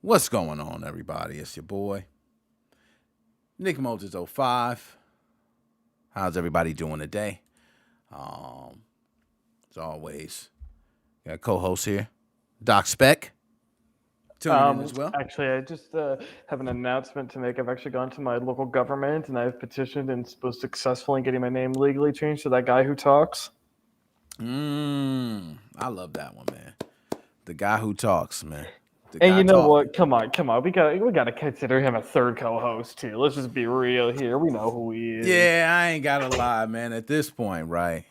What's going on, everybody? It's your boy, Nick Moses 05. How's everybody doing today? As always, got a co-host here, Doc Spec, tuning in as well. Actually, I just have an announcement to make. I've actually gone to my local government and I've petitioned and was successful in getting my name legally changed to that guy who talks. I love that one, man. The guy who talks, man. The And guy you know talking. what? Come on. We gotta consider him a third co-host too. Let's just be real here. We know who he is. Yeah, I ain't gotta lie, man. At this point, right?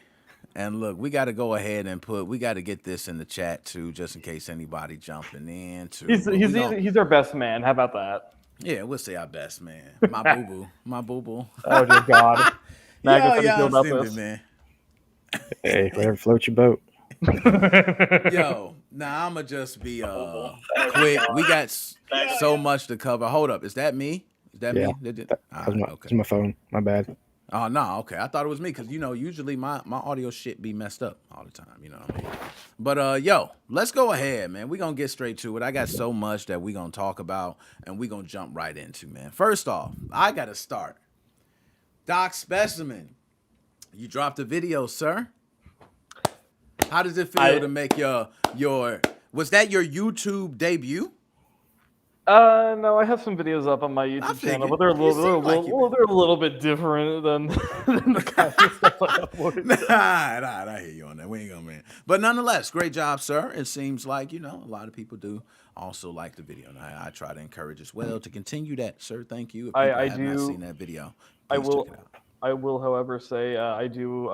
And look, we got to go ahead and we got to get this in the chat too, just in case anybody jumping in. He's our best man. How about that? Yeah, we'll say our best man. My boo boo. Oh dear God. Now I guess how do you feel about stupid, this? man. Hey, whatever floats your boat. Yo, now I'ma just be quick. We got so much to cover. Hold up, is that me? Is that Yeah, me? That's my phone. My bad. Oh no, okay. I thought it was me because usually my audio shit be messed up all the time. You know what I mean? But yo, let's go ahead, man. We gonna get straight to it. I got so much that we gonna talk about and we gonna jump right into, man. First off, I gotta start. Doc Specimen, you dropped a video, sir. How does it feel to make your was that your YouTube debut? No, I have some videos up on my YouTube channel, figured. but they're a You little, seem like you they're a little bit different than the kind of stuff I uploaded. Nah, I hear you on that. We ain't gonna man. But nonetheless, great job, sir. It seems like, a lot of people do also like the video. And I try to encourage as well to continue that, sir. Thank you. If people I have not do. seen that video, I please will. check it out. I will, however, say I do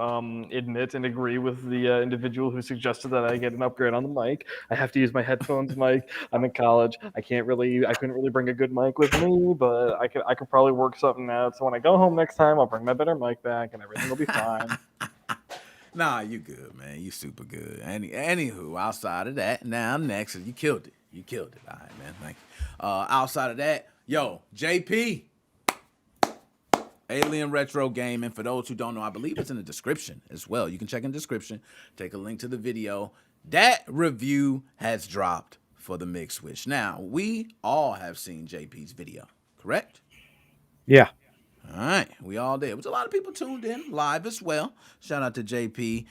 admit and agree with the individual who suggested that I get an upgrade on the mic. I have to use my headphones mic. I'm in college. I couldn't really bring a good mic with me, but I could probably work something out. So when I go home next time, I'll bring my better mic back, and everything will be fine. Nah, you good, man. You super good. Anywho, outside of that, now next, you killed it. You killed it. All right, man. Thank you. Outside of that, yo, JP. Alien Retro Gaming. For those who don't know, I believe it's in the description as well. You can check in the description, take a link to the video. That review has dropped for the Mig Switch. Now, we all have seen JP's video, correct? Yeah. All right, we all did. There was a lot of people tuned in live as well. Shout out to JP.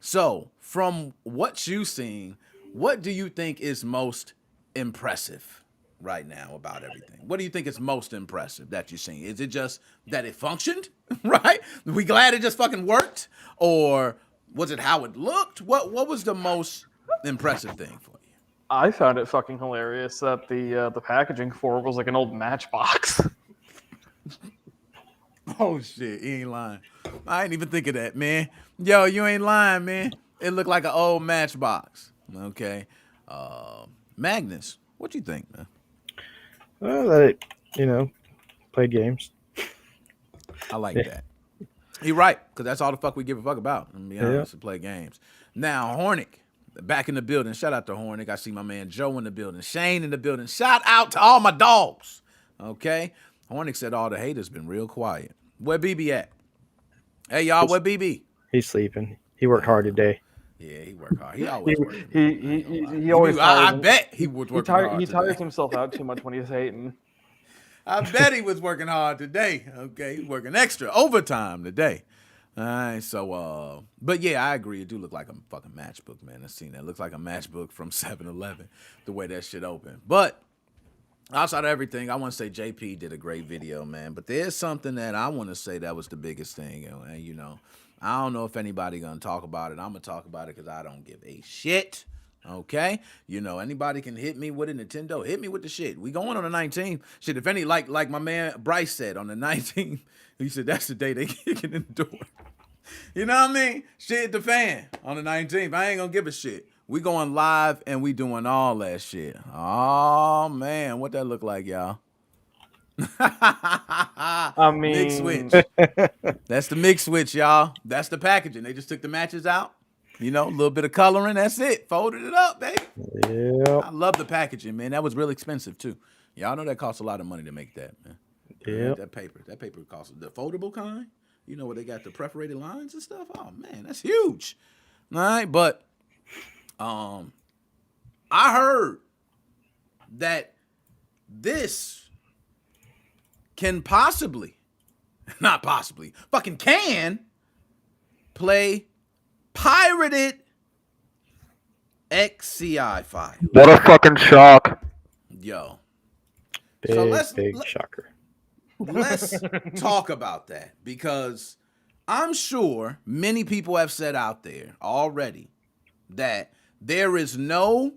So, from what you've seen, what do you think is most impressive right now about everything? What do you think is most impressive that you've seen? Is it just that it functioned, right? We glad it just fucking worked? Or was it how it looked? What was the most impressive thing for you? I found it fucking hilarious that the packaging for it was like an old Matchbox. Oh shit, he ain't lying. I ain't even think of that, man. Yo, you ain't lying, man. It looked like an old Matchbox. Okay. Magnus, what you think, man? Well, that played games. I like that. You're right, because that's all the fuck we give a fuck about. I'm be honest, to play games. Now, Hornick, back in the building. Shout out to Hornick. I see my man Joe in the building, Shane in the building. Shout out to all my dogs. Okay? Hornick said all the haters been real quiet. Where BB at? Hey, y'all, where BB? He's sleeping. He worked hard today. Yeah, he worked hard. He always working. He always. I bet he was working hard. He tires himself out too much when he's hating. I bet he was working hard today. Okay, he's working extra overtime today. All right, so but yeah, I agree. It do look like a fucking matchbook, man. I've seen that. It looks like a matchbook from 7-Eleven, the way that shit open. But outside of everything, I want to say JP did a great video, man. But there's something that I want to say that was the biggest thing, and I don't know if anybody gonna talk about it. I'm gonna talk about it because I don't give a shit. Okay, anybody can hit me with a Nintendo. Hit me with the shit. We going on the 19th. Shit, if any, like my man Bryce said on the 19th, he said that's the day they get in the door. You know what I mean? Shit, the fan on the 19th. I ain't gonna give a shit. We going live and we doing all that shit. Oh man, what that look like, y'all? I mean, Mig Switch. That's the Mig Switch, y'all. That's the packaging. They just took the matches out. A little bit of coloring. That's it. Folded it up, baby. Yeah. I love the packaging, man. That was real expensive too. Y'all know that costs a lot of money to make that, man. Yeah. That paper costs the foldable kind. Where they got the perforated lines and stuff. Oh man, that's huge. All right, but I heard that this can possibly, not possibly, fucking can play pirated XCI file. What a fucking shock. Yo. Big, So let's shocker. let's talk about that, because I'm sure many people have said out there already that there is no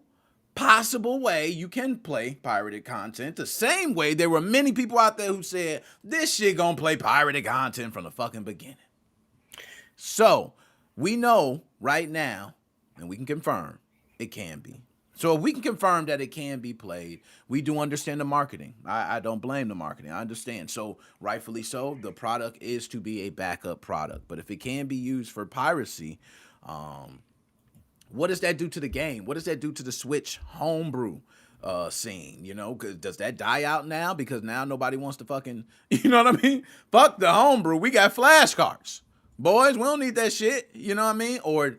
possible way you can play pirated content the same way there were many people out there who said this shit gonna play pirated content from the fucking beginning. So we know right now, and we can confirm it can be. So if we can confirm that it can be played, we do understand the marketing. I don't blame the marketing. I understand. So rightfully so, the product is to be a backup product. But if it can be used for piracy, what does that do to the game? What does that do to the Switch homebrew scene? You know, does that die out now? Because now nobody wants to fucking, you know what I mean? Fuck the homebrew. We got flashcarts. Boys, we don't need that shit. You know what I mean? Or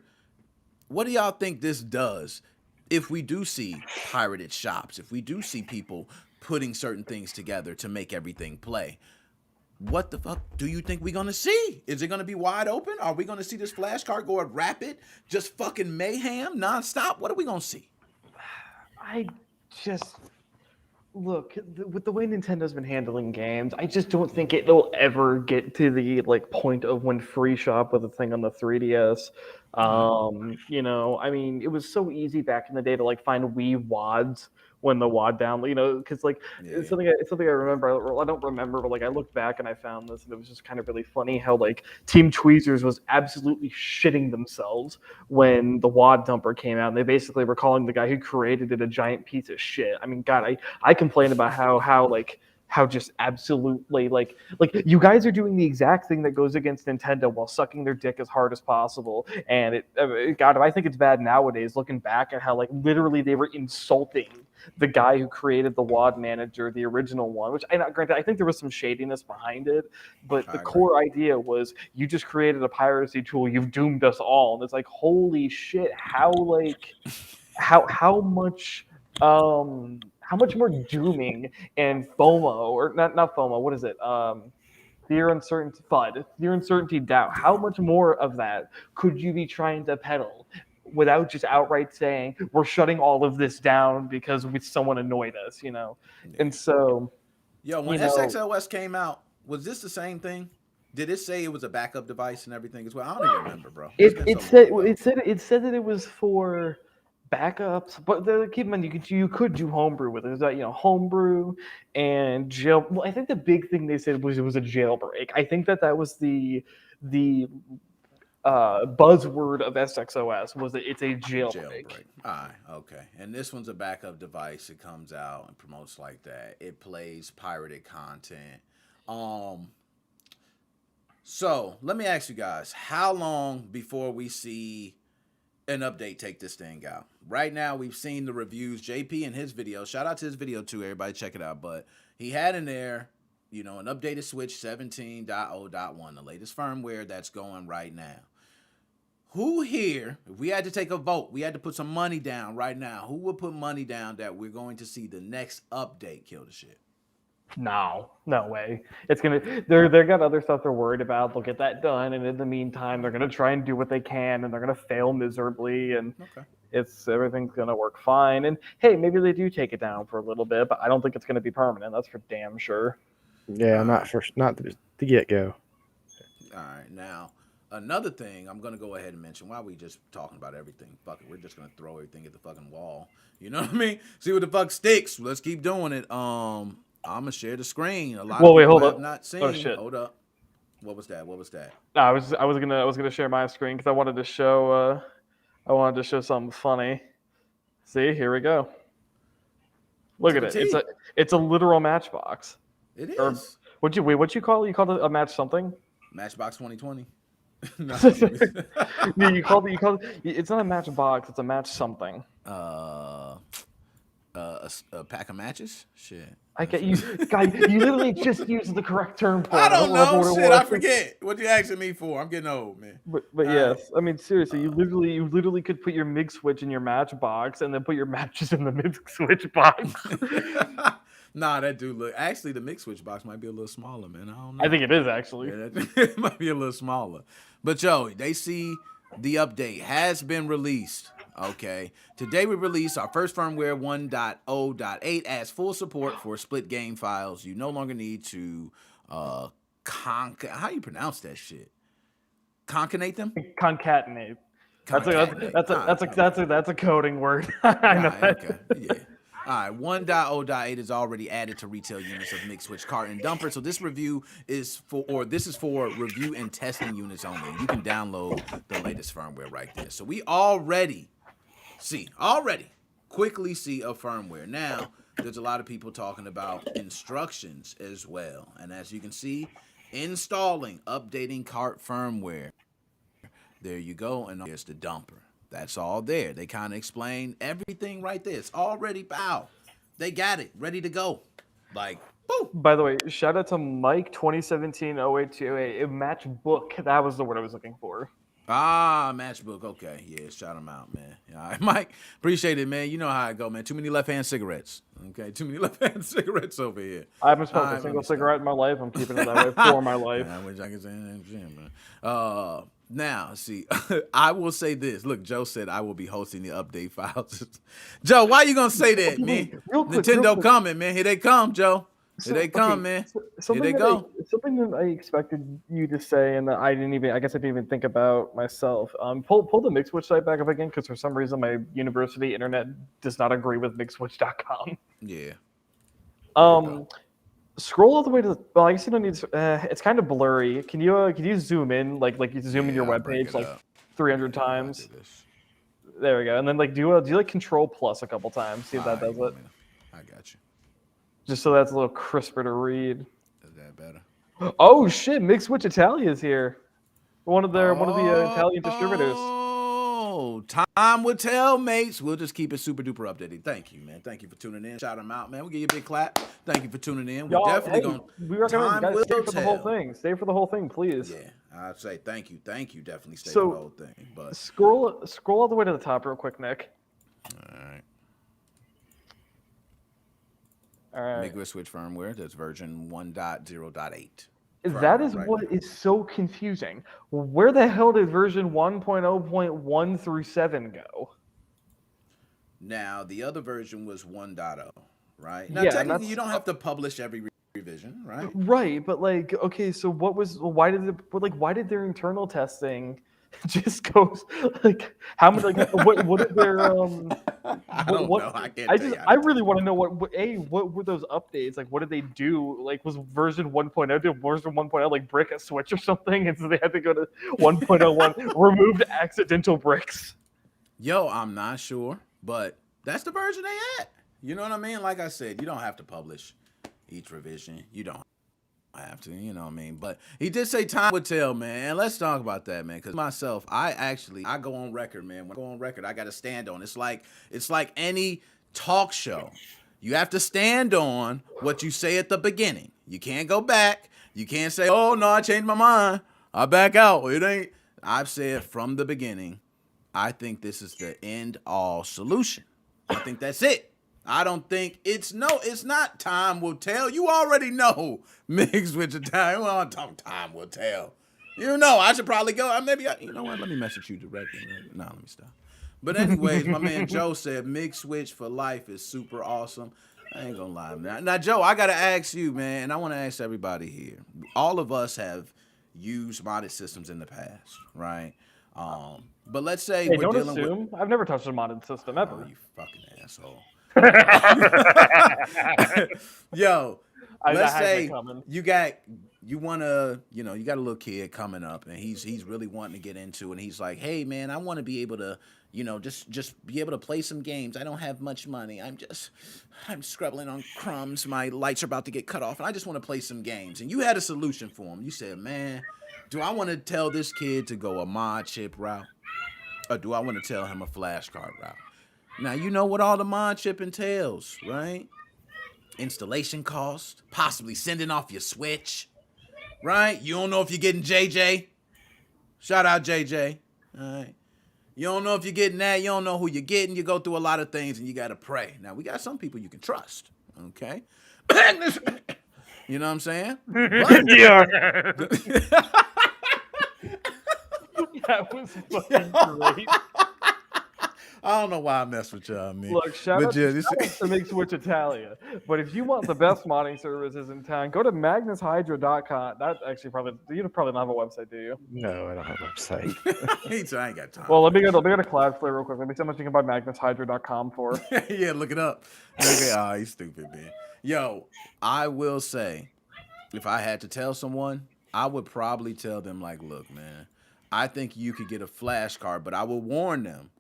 what do y'all think this does if we do see pirated shops, if we do see people putting certain things together to make everything play? What the fuck do you think we're going to see? Is it going to be wide open? Are we going to see this flashcart go at rapid, just fucking mayhem, nonstop? What are we going to see? I just look with the way Nintendo's been handling games. I just don't think it'll ever get to the point of when Free Shop was a thing on the 3DS. You know, I mean, it was so easy back in the day to find Wii WADs when the WAD down, you know, because it's something I remember. I don't remember, but I looked back and I found this, and it was just kind of really funny how Team Tweezers was absolutely shitting themselves when the WAD dumper came out, and they basically were calling the guy who created it a giant piece of shit. I mean, God, I complain about how just absolutely you guys are doing the exact thing that goes against Nintendo while sucking their dick as hard as possible. And God, I think it's bad nowadays looking back at how literally they were insulting the guy who created the WAD manager, the original one, which granted, I think there was some shadiness behind it, but the core idea was you just created a piracy tool, you've doomed us all. And it's holy shit, how much more dooming and FOMO, or not FOMO, what is it? Fear, uncertainty, FUD, fear, uncertainty, doubt. How much more of that could you be trying to peddle without just outright saying, we're shutting all of this down because someone annoyed us, you know? And so... Yo, when SXOS came out, was this the same thing? Did it say it was a backup device and everything as well? I don't even remember, bro. It said that it was for backups, but keep in mind you could do homebrew with it. There's homebrew and jail. Well, I think the big thing they said was it was a jailbreak. I think that was the buzzword of SXOS was that it's a jailbreak. All right, okay. And this one's a backup device. It comes out and promotes like that. It plays pirated content. So let me ask you guys, how long before we see an update take this thing out? Right now, we've seen the reviews. JP in his video, shout out to his video too, everybody check it out. But he had in there, you know, an updated Switch 17.0.1, the latest firmware that's going right now. Who here, if we had to take a vote, we had to put some money down right now, who would put money down that we're going to see the next update kill the shit? No way. It's gonna. They're got other stuff they're worried about. They'll get that done, and in the meantime, they're gonna try and do what they can, and they're gonna fail miserably, and everything's gonna work fine. And hey, maybe they do take it down for a little bit, but I don't think it's gonna be permanent. That's for damn sure. Yeah, not the get go. All right, now another thing I'm gonna go ahead and mention while we just talking about everything. Fuck it, we're just gonna throw everything at the fucking wall. You know what I mean? See what the fuck sticks. Let's keep doing it. I'm gonna share the screen. A lot of people have not seen. Oh shit! Hold up. What was that? No, I was gonna share my screen because I wanted to show something funny. See, here we go. Look at it. It's a literal matchbox. It is. Or, what'd you call it? You called it a match something? Matchbox 2020. No, you called it. It's not a matchbox. It's a match something. A pack of matches. Shit. I get you, guy. You literally just used the correct term for it. I don't remember know. what it Shit, was. I forget. What you asking me for? I'm getting old, man. But All right. yes, I mean seriously, you literally could put your Mig Switch in your matchbox and then put your matches in the Mig Switch box. Nah, that do look. Actually, the MigSwitch box might be a little smaller, man. I don't know. I think it is actually. Yeah, it might be a little smaller. But yo, they see the update has been released. Okay. Today we released our first firmware 1.0.8 as full support for split game files. You no longer need to how you pronounce that shit? Concatenate them? Concatenate. Concatenate. That's a coding word. I know that. Okay. Yeah. All right, 1.0.8 is already added to retail units of MigSwitch cart and dumper. So this review is for review and testing units only. You can download the latest firmware right there. So we already quickly see a firmware. Now, there's a lot of people talking about instructions as well. And as you can see, installing, updating cart firmware. There you go. And there's the dumper. That's all there. They kind of explain everything right there. It's already pow. They got it ready to go. Like, boom. By the way, shout out to Mike 2017-0828. Matchbook. That was the word I was looking for. Ah, matchbook. Okay. Yeah, shout them out, man. All right, Mike. Appreciate it, man. You know how I go, man. Too many left-hand cigarettes. Okay, too many left-hand cigarettes over here. I haven't smoked a single cigarette in my life. I'm keeping it that way for my life. I wish I could say that, man. Now, see, I will say this. Look, Joe said I will be hosting the update files. Joe, why you gonna say that, man? Nintendo coming, man. Here they come, Joe. Here they come, man. Here they go. Something that I expected you to say, and that I guess I didn't even think about myself. Pull the MigSwitch site back up again, because for some reason my university internet does not agree with MigSwitch.com. Yeah. Scroll all the way to the. Well, I guess you don't need. It's kind of blurry. Can you zoom in, like you zoom in your webpage like 300 times? There we go. And then do Control Plus a couple times. See if that does it. I got you. Just so that's a little crisper to read. Is that better? Oh shit! MigSwitch Italia is here. One of the Italian distributors. Oh, time will tell, mates. We'll just keep it super duper updated. Thank you, man. Thank you for tuning in. Shout them out, man. We'll give you a big clap. Thank you for tuning in. We're definitely going. We recommend you guys stay for the whole thing. Stay for the whole thing, please. Yeah, I'd say thank you. Thank you. Definitely stay for the whole thing. But scroll all the way to the top real quick, Nick. All right. MigSwitch firmware. That's version 1.0.8. That is what is so confusing. Where the hell did version 1.0.1 through 7 go? Now, the other version was 1.0, right? Now, yeah, technically, you don't have to publish every revision, right? Right, but okay, so why did their internal testing just go how many what did their I don't know. I really want to know what were those updates, what did they do, was version 1.0 to version 1.0 brick a switch or something, and so they had to go to 1.01 removed accidental bricks. Yo, I'm not sure, but that's the version they at. You know what I mean? Like I said, you don't have to publish each revision. You don't have to, you know what I mean? But he did say time would tell, man. And let's talk about that, man. Because myself, I go on record, man. When I go on record, I got to stand on. It's like any talk show. You have to stand on what you say at the beginning. You can't go back. You can't say, oh, no, I changed my mind. I back out. It ain't. I've said from the beginning, I think this is the end-all solution. I think that's it. I don't think it's not time will tell. You already know MigSwitch time. Well, time will tell. You know, I should probably go. You know what? Let me message you directly. No, let me stop. But anyways, my man Joe said MigSwitch for life is super awesome. I ain't gonna lie, man. Now, Joe, I gotta ask you, man, and I want to ask everybody here. All of us have used modded systems in the past, right? But let's say we're dealing with. I've never touched a modded system ever. Oh, you fucking asshole. Yo, let's say you got a little kid coming up and he's really wanting to get into it, and he's like, hey man, I want to be able to, just be able to play some games. I don't have much money. I'm scrabbling on crumbs. My lights are about to get cut off, and I just want to play some games. And you had a solution for him. You said, man, do I want to tell this kid to go a mod chip route, or do I want to tell him a flashcart route? Now, you know what all the mod chip entails, right? installation cost, possibly sending off your switch, right? You don't know if you're getting JJ. Shout out JJ. All right. You don't know if you're getting that. You don't know who you're getting. You go through a lot of things and you got to pray. Now, we got some people you can trust, okay? You know what I'm saying? Yeah. That was fucking great. I don't know why I mess with y'all, man. Look, shout out yeah, to MigSwitch Italia. But if you want the best modding services in town, go to MagnusHydra.com. That actually you probably don't have a website, do you? No, I don't have a website. I ain't got time. Well, let me go to Cloudflare real quick. Let me see how much you can buy MagnusHydra.com for. Yeah, look it up. Okay, oh, he's stupid, man. Yo, I will say, if I had to tell someone, I would probably tell them, like, look, man, I think you could get a Flashcart, but I will warn them.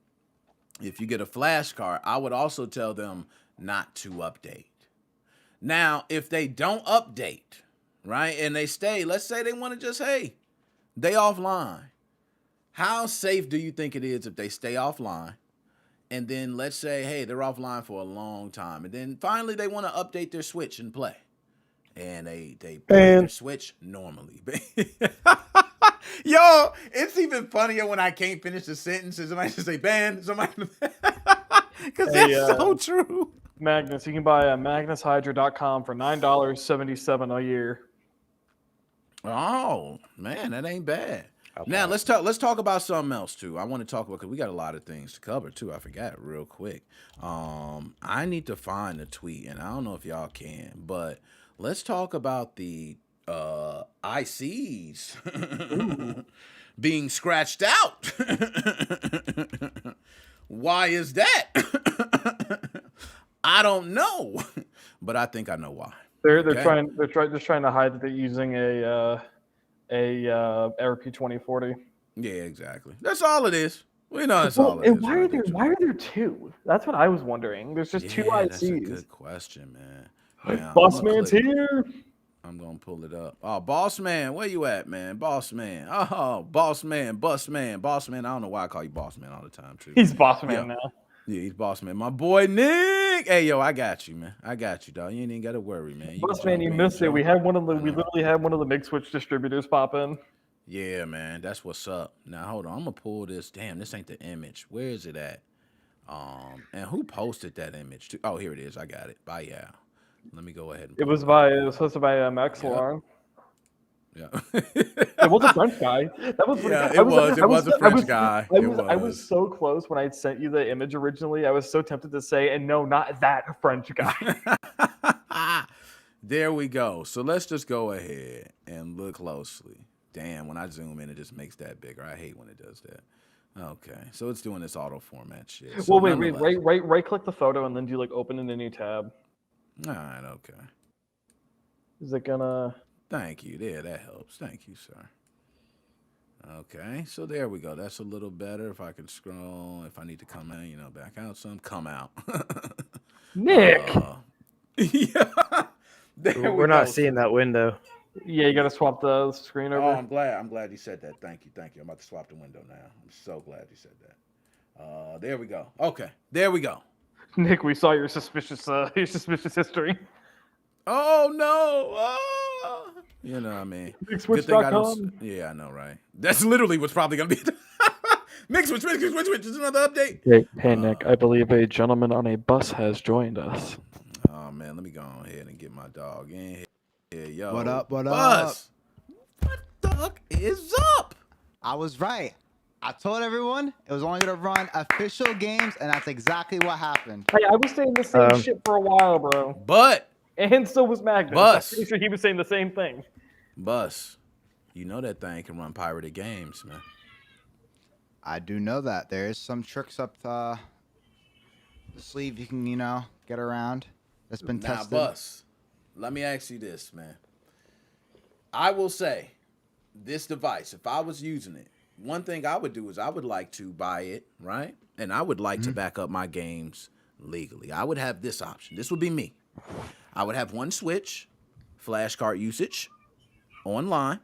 If you get a Flashcart, I would also tell them not to update. Now, if they don't update, right, and they stay, let's say they want to just, hey, they offline. How safe do you think it is if they stay offline? And then let's say, hey, they're offline for a long time. And then finally they want to update their Switch and play. And they play their Switch normally. Yo, it's even funnier when I can't finish the sentence and somebody just say ban. Somebody, because that's so true. Magnus, you can buy MagnusHydra.com for $9.77 a year. Oh man, that ain't bad. Now let's talk about something else too. I want to talk about because we got a lot of things to cover too. I forgot it real quick. I need to find a tweet, and I don't know if y'all can, but let's talk about the ICs being scratched out. Why is that? I don't know, but I think I know why. They're just trying to hide that they're using a RP 2040. Yeah, exactly. That's all it is. We know that's all it is. Why are there two? That's what I was wondering. There's just two ICs. That's a good question, man. Boss Man's here. I'm gonna pull it up. Oh, Boss Man, where you at, man? Boss Man. Oh, Boss Man, Bus Man, Boss Man. I don't know why I call you Boss Man all the time, too. He's Boss Man now. Yeah, he's Boss Man. My boy Nick. Hey, yo, I got you, man. I got you, dog. You ain't even gotta worry, man. Boss Man, you missed it. We literally had one of the MigSwitch distributors pop in. Yeah, man. That's what's up. Now hold on. I'm gonna pull this. Damn, this ain't the image. Where is it at? And who posted that image too? Oh, here it is. I got it. Bye, yeah. Let me go ahead. It was hosted by Max Long. Yeah. It was a French guy. That was it was a French guy. I was so close when I sent you the image originally. I was so tempted to say, and no, not that French guy. There we go. So let's just go ahead and look closely. Damn, when I zoom in, it just makes that bigger. I hate when it does that. Okay, so it's doing this auto format shit. So well, right click the photo and then do like open in a new tab. All right, okay. Is it gonna? Thank you. There, that helps. Thank you, sir. Okay, so there we go. That's a little better. If I can scroll, if I need to come in, back out some, come out. Nick! Yeah. We're not seeing that window. Yeah, you got to swap the screen over. Oh, I'm glad you said that. Thank you. I'm about to swap the window now. I'm so glad you said that. There we go. Okay, there we go. Nick, we saw your suspicious history. Oh no! Oh. You know what I mean? MigSwitch.com. Yeah, I know, right? That's literally what's probably gonna be. MigSwitch. Is another update. Hey, Nick. I believe a gentleman on a bus has joined us. Oh man, let me go ahead and get my dog in here. Yo, what up? Buzz, what the fuck is up? I was right. I told everyone it was only going to run official games, and that's exactly what happened. Hey, I was saying the same shit for a while, bro. And so was Magnus. I'm pretty sure he was saying the same thing. Bus, you know that thing can run pirated games, man. I do know that. There is some tricks up the sleeve you can, get around. That's been tested. Now, Bus, let me ask you this, man. I will say, this device, if I was using it, one thing I would do is I would like to buy it, right? And I would like to back up my games legally. I would have this option. This would be me. I would have one Switch, Flashcart usage, online,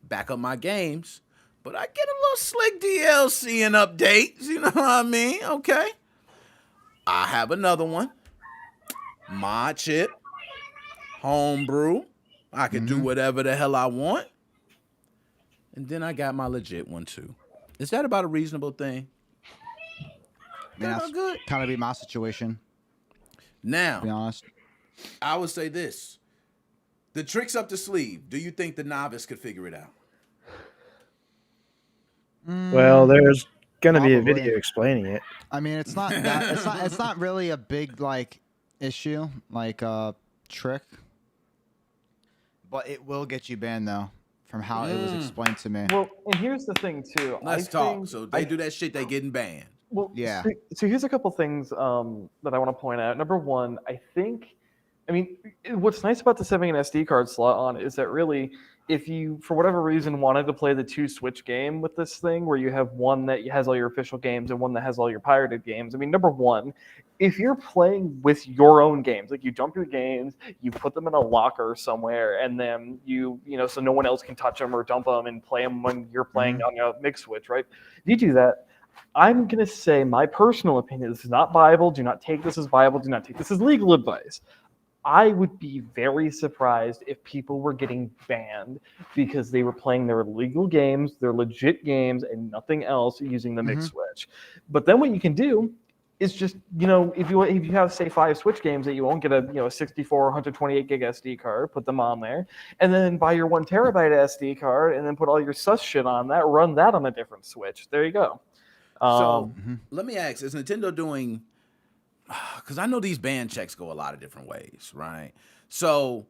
back up my games, but I get a little slick DLC and updates, you know what I mean? Okay. I have another one. mod chip, homebrew. I could do whatever the hell I want. And then I got my legit one too. Is that about a reasonable thing? I mean, that's Good. kind of be my situation, to be Now, honest. I would say this. The tricks up the sleeve, do you think the novice could figure it out? Well, there's gonna be a Probably. video explaining it. I mean, it's not that. It's not really a big like issue, like trick. But it will get you banned though, from how it was explained to me. Well, and here's the thing too. Let's talk. So they do that shit, they getting banned. Well, Yeah. So here's a couple things that I want to point out. Number one, I mean, what's nice about this having an SD card slot on is that really, if you, for whatever reason, wanted to play the 2-switch game with this thing, where you have one that has all your official games and one that has all your pirated games. I mean, number one, if you're playing with your own games, like you dump your games, you put them in a locker somewhere, and then so no one else can touch them or dump them and play them when you're playing on a MigSwitch, right? If you do that, I'm going to say my personal opinion, this is not Bible. Do not take this as Bible. Do not take this as legal advice. I would be very surprised if people were getting banned because they were playing their legal games, their legit games, and nothing else using the MigSwitch. But then what you can do is just, if you have, say, 5 Switch games that you won't get a 64, 128 gig SD card, put them on there, and then buy your 1 terabyte SD card, and then put all your sus shit on that, run that on a different Switch. There you go. So let me ask, is Nintendo doing, because I know these ban checks go a lot of different ways, right? So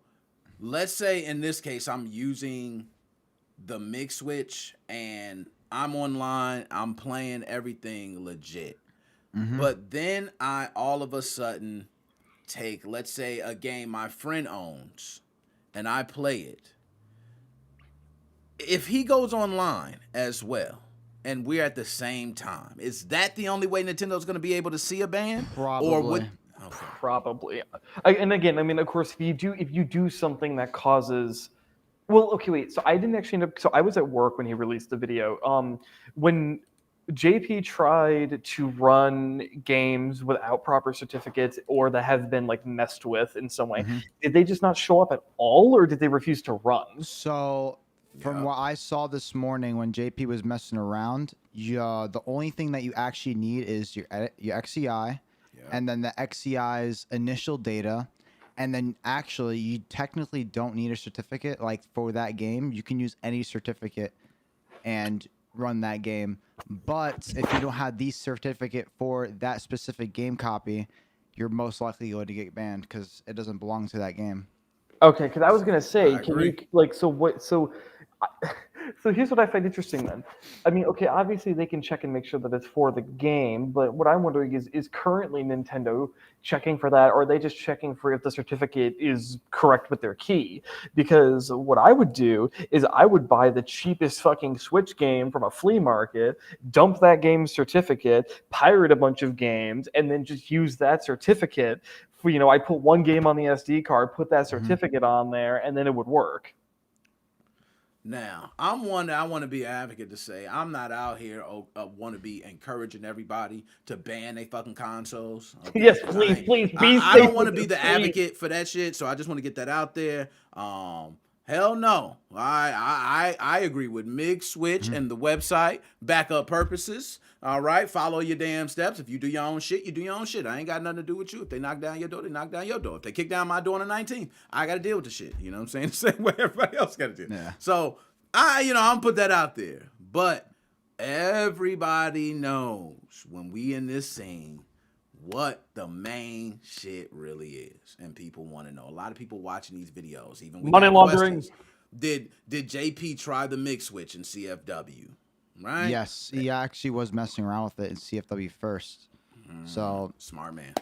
let's say in this case, I'm using the Mig Switch and I'm online, I'm playing everything legit. But then I all of a sudden take, let's say, a game my friend owns and I play it. If he goes online as well, and we're at the same time, is that the only way Nintendo's going to be able to see a ban? Probably. Or would Probably. And again, I mean, of course, if you do something that causes, well, okay, wait. So I didn't actually end up. So I was at work when he released the video. When JP tried to run games without proper certificates or that have been like messed with in some way, did they just not show up at all, or did they refuse to run? So, from what I saw this morning when JP was messing around, the only thing that you actually need is your XCI, and then the XCI's initial data, and then actually you technically don't need a certificate. Like for that game, you can use any certificate and run that game. But if you don't have the certificate for that specific game copy, you're most likely going to get banned because it doesn't belong to that game. Okay, because I was gonna say, I can agree. you like so what so. So here's what I find interesting then. I mean, okay, obviously they can check and make sure that it's for the game, but what I'm wondering is currently Nintendo checking for that, or are they just checking for if the certificate is correct with their key? Because what I would do is I would buy the cheapest fucking Switch game from a flea market, dump that game's certificate, pirate a bunch of games, and then just use that certificate for, I put one game on the SD card, put that certificate on there, and then it would work. Now, I want to be an advocate to say I'm not out here want to be encouraging everybody to ban they fucking consoles. Okay? Yes, please be I safe don't want to with be this, the please. advocate for that shit, so I just want to get that out there. Hell no. I agree with Mig Switch and the website, backup purposes. All right, follow your damn steps. If you do your own shit, you do your own shit. I ain't got nothing to do with you. If they knock down your door, they knock down your door. If they kick down my door on the 19th, I got to deal with the shit. You know what I'm saying? The same way everybody else got to do. Yeah. So I'm put that out there. But everybody knows when we in this scene what the main shit really is, and people want to know. A lot of people watching these videos, even we Money got laundering. questions. Did JP try the Mig Switch in CFW? Right? Yes, he actually was messing around with it in CFW first. So Smart man.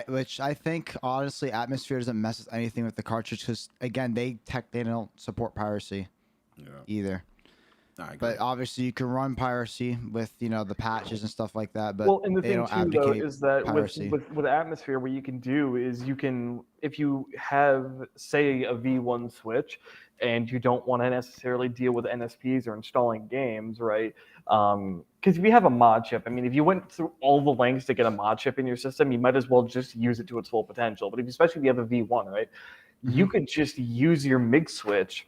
which I think honestly, Atmosphere doesn't mess with anything with the cartridge because again, they don't support piracy either. But obviously, you can run piracy with the patches and stuff like that. But Well, and the they thing don't too, though, advocate is that piracy. with Atmosphere, what you can do is you can, if you have, say, a V1 switch, and you don't want to necessarily deal with NSPs or installing games, right? Because if you have a mod chip, I mean, if you went through all the lengths to get a mod chip in your system, you might as well just use it to its full potential. But especially if you have a V1, right, you could just use your Mig Switch.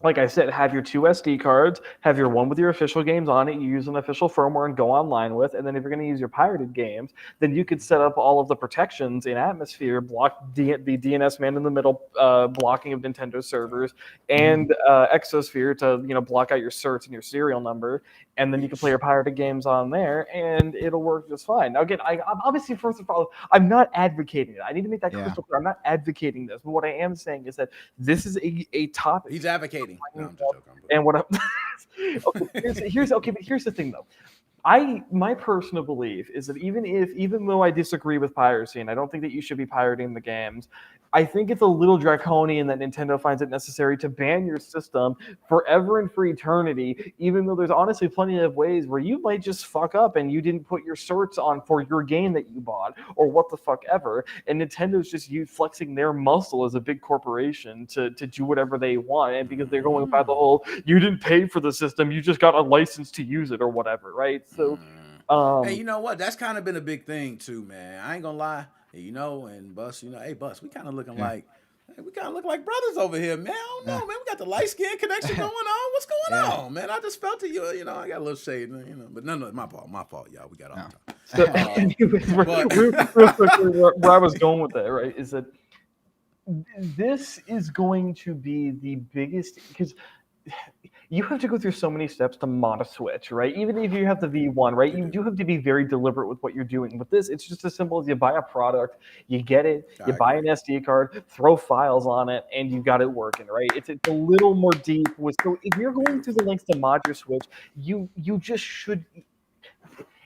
Like I said, have your two SD cards, have your one with your official games on it, you use an official firmware and go online with, and then if you're going to use your pirated games, then you could set up all of the protections in Atmosphere, block the DNS man in the middle, blocking of Nintendo servers, and Exosphere to block out your certs and your serial number, and then you can play your pirated games on there, and it'll work just fine. Now again, I'm obviously, first of all, I'm not advocating it. I need to make that crystal clear. I'm not advocating this, but what I am saying is that this is a topic. He's advocating. No, I'm just joking. And what? But here's the thing though. My personal belief is that even though I disagree with piracy and I don't think that you should be pirating the games, I think it's a little draconian that Nintendo finds it necessary to ban your system forever and for eternity, even though there's honestly plenty of ways where you might just fuck up and you didn't put your certs on for your game that you bought or what the fuck ever. And Nintendo's just flexing their muscle as a big corporation to do whatever they want. And because they're going by the whole, you didn't pay for the system, you just got a license to use it or whatever, right? So, hey, you know what? That's kind of been a big thing too, man. I ain't gonna lie. And Bus, hey, Bus, we kind of looking like, we kind of look like brothers over here, man. I don't know, man. We got the light skin connection going on. What's going on, man? I just felt it, I got a little shade, but no, my fault, y'all. We got all the time. So, anyways, real quickly, where I was going with that, right, is that this is going to be the biggest, because you have to go through so many steps to mod a Switch, right? Even if you have the V1, right? You do have to be very deliberate with what you're doing. With this, it's just as simple as you buy a product, you get it, you buy an SD card, throw files on it, and you got it working, right? It's a little more deep. So if you're going through the lengths to mod your Switch, you just should.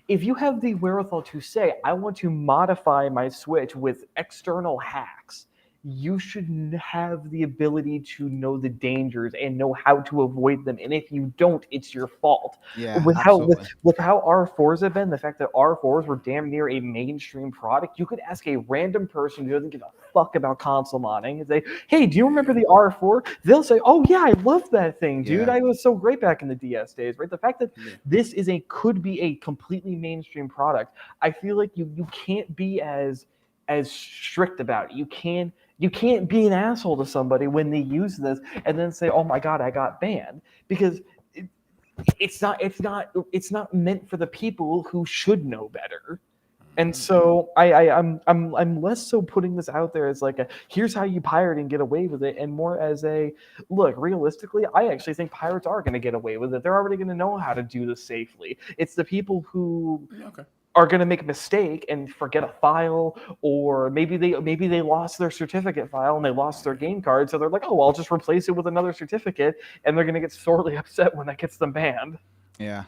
If you have the wherewithal to say, I want to modify my Switch with external hacks, you should have the ability to know the dangers and know how to avoid them. And if you don't, it's your fault. Yeah, with how R4s have been, the fact that R4s were damn near a mainstream product, you could ask a random person who doesn't give a fuck about console modding and say, hey, do you remember the R4? They'll say, oh yeah, I love that thing, dude. I was so great back in the DS days, right? The fact that this could be a completely mainstream product, I feel like you can't be as strict about it. You can't be an asshole to somebody when they use this and then say, "Oh my God, I got banned," because it's not meant for the people who should know better. And so I'm less so putting this out there as like here's how you pirate and get away with it, and more as a look. Realistically, I actually think pirates are going to get away with it. They're already going to know how to do this safely. It's the people who are going to make a mistake and forget a file, or maybe they lost their certificate file and they lost their game card, so they're like, oh, well, I'll just replace it with another certificate, and they're going to get sorely upset when that gets them banned. Yeah.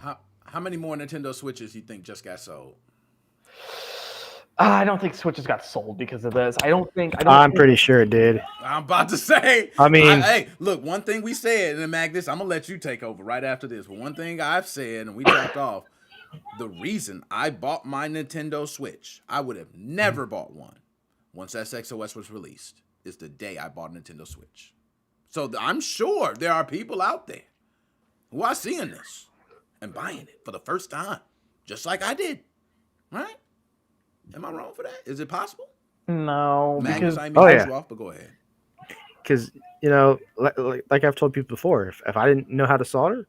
How many more Nintendo Switches you think just got sold? I don't think Switches got sold because of this. I'm pretty sure it did. I'm about to say. I mean, hey, look, one thing we said, and then Magnus, I'm gonna let you take over right after this. But one thing I've said, and we dropped off. The reason I bought my Nintendo Switch, I would have never bought one once SXOS was released, is the day I bought a Nintendo Switch. So I'm sure there are people out there who are seeing this and buying it for the first time, just like I did. Right? Am I wrong for that? Is it possible? No. Magnus, I you off, but go ahead. Because, like I've told people before, if I didn't know how to solder,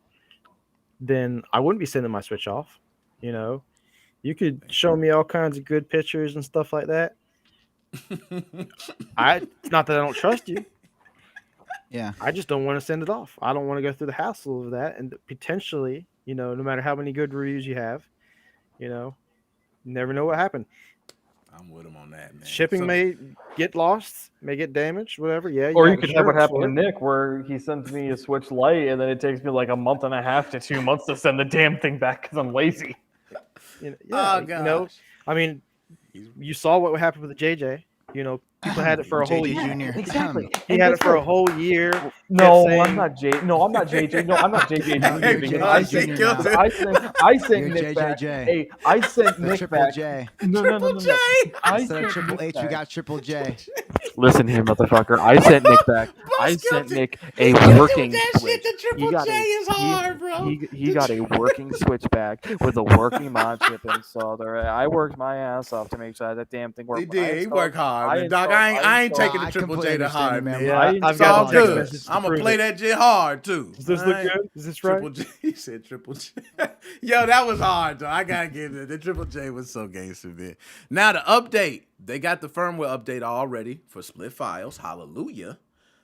then I wouldn't be sending my Switch off. You could show me all kinds of good pictures and stuff like that. It's not that I don't trust you. Yeah. I just don't want to send it off. I don't want to go through the hassle of that. And potentially, no matter how many good reviews you have, you never know what happened. I'm with him on that, man. Shipping may get lost, may get damaged, whatever. Yeah. Or you could have what happened to Nick, where he sends me a Switch Lite, and then it takes me like a month and a half to 2 months to send the damn thing back because I'm lazy. Oh, gosh. I mean, you saw what happened with the JJ. People had it for a whole JJ year. Jr. Exactly. He had it for a whole year. No, saying- I'm not J. No, I'm not JJ. No, I'm not JJ. No, you're Jr. JJ I Jr. sent, now. I sent You're Nick back. JJJ. Hey, I sent The Nick triple back. J. No. I Instead sent of Triple Nick H, we back. got Triple J. Listen here, motherfucker. I sent Nick back. I sent Nick a working switch. Triple J is hard, bro. He got a working switch back with a working mod chip installed. All right, I worked my ass off to make sure that damn thing worked. He did. He worked hard, man. Dog, I ain't taking the I Triple completely J to understand hard, you, man. man. Yeah, It's I've It's got all the text good. message to I'm gonna prove play it. that J hard too. Does this look Alright? good? Is this right? Triple J. He said Triple J. Yo, that was hard, though. I gotta give it. The Triple J was so gangster, man. Now the update. They got the firmware update already for split files. Hallelujah.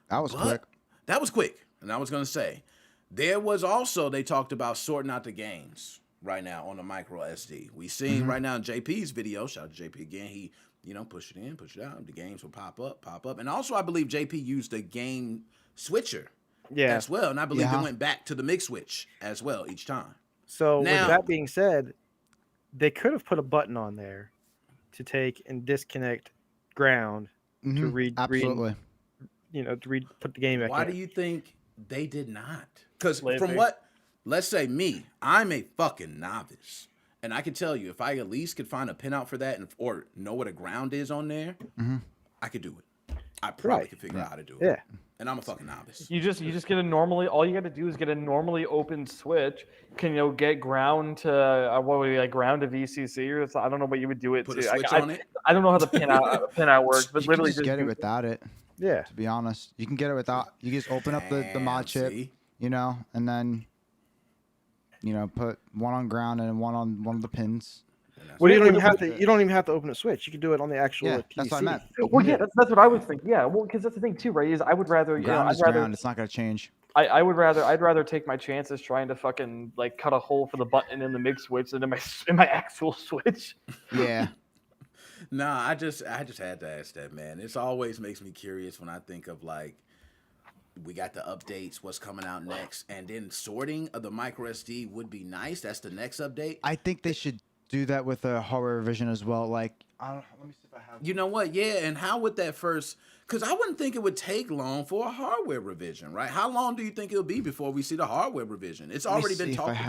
That was But quick. that was quick. And I was gonna say, there was also they talked about sorting out the games right now on the micro SD. We seen right now in JP's video. Shout out to JP again. He push it in, push it out. The games will pop up. And also I believe JP used a game switcher Yeah. as well. And I believe Yeah. it went back to the MigSwitch as well each time. So Now- with that being said, they could have put a button on there to take and disconnect ground to Mhm. read, Absolutely. put the game back Why in. do you think they did not? Because Lazy. from what, let's say me, I'm a fucking novice. And I can tell you, if I at least could find a pinout for that or know what a ground is on there, I could do it. I probably Right. could figure out how to do it. Yeah. And I'm a fucking novice. You just get a normally. All you got to do is get a normally open switch. Can get ground to what would be like ground to VCC or I don't know what you would do it Put a to. switch I on it. I don't know how the pinout works, but You can literally just get it do- without it. Yeah. To be honest, you can get it without. You just open up the mod chip, See? and then put one on ground and one on one of the pins. Well, you Wait, don't even wait, have to. You don't even have to open a switch. You can do it on the actual Yeah, PC. that's what I meant. Well, yeah, that's what I would think. Yeah, well, because that's the thing too, right? Is I would rather, Ground I'd is rather, ground. It's not gonna change. I'd rather take my chances trying to fucking like cut a hole for the button in the Mig Switch than in my actual switch. Yeah. Nah, I just had to ask that, man. It's always makes me curious when I think of like we got the updates, what's coming out next, and then sorting of the micro SD would be nice. That's the next update. I think they should do that with a hardware revision as well. Like, let me see if I have. You know what? Yeah, and how would that first? Because I wouldn't think it would take long for a hardware revision, right? How long do you think it'll be before we see the hardware revision? It's Let me already see been if talked I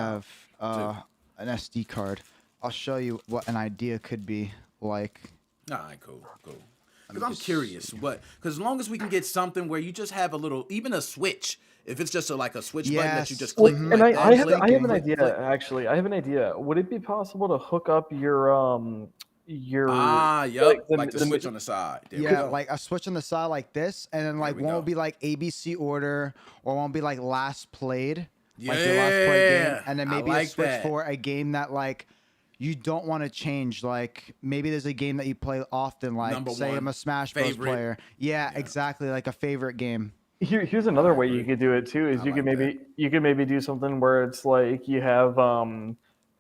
about. have an SD card. I'll show you what an idea could be like. All right, cool. Because I'm curious, what? Because as long as we can get something where you just have a little, even a switch. If it's just like a switch button that you Yes. just Well, click. and like I that, have an click, idea click. actually. I have an idea. Would it be possible to hook up your Yep, like the switch on the side. There we Yeah, go. like a switch on the side like this, and then like we one go. will be like ABC order, or one will be like last played, like your last played game, Yeah, and then I maybe like a switch that. for a game that like you don't want to change. Like maybe there's a game that you play often, like Number say one I'm a Smash Bros favorite. player. Yeah, exactly, like a favorite game. Here's another way you could do it too. Is I you could like maybe do something where it's like you have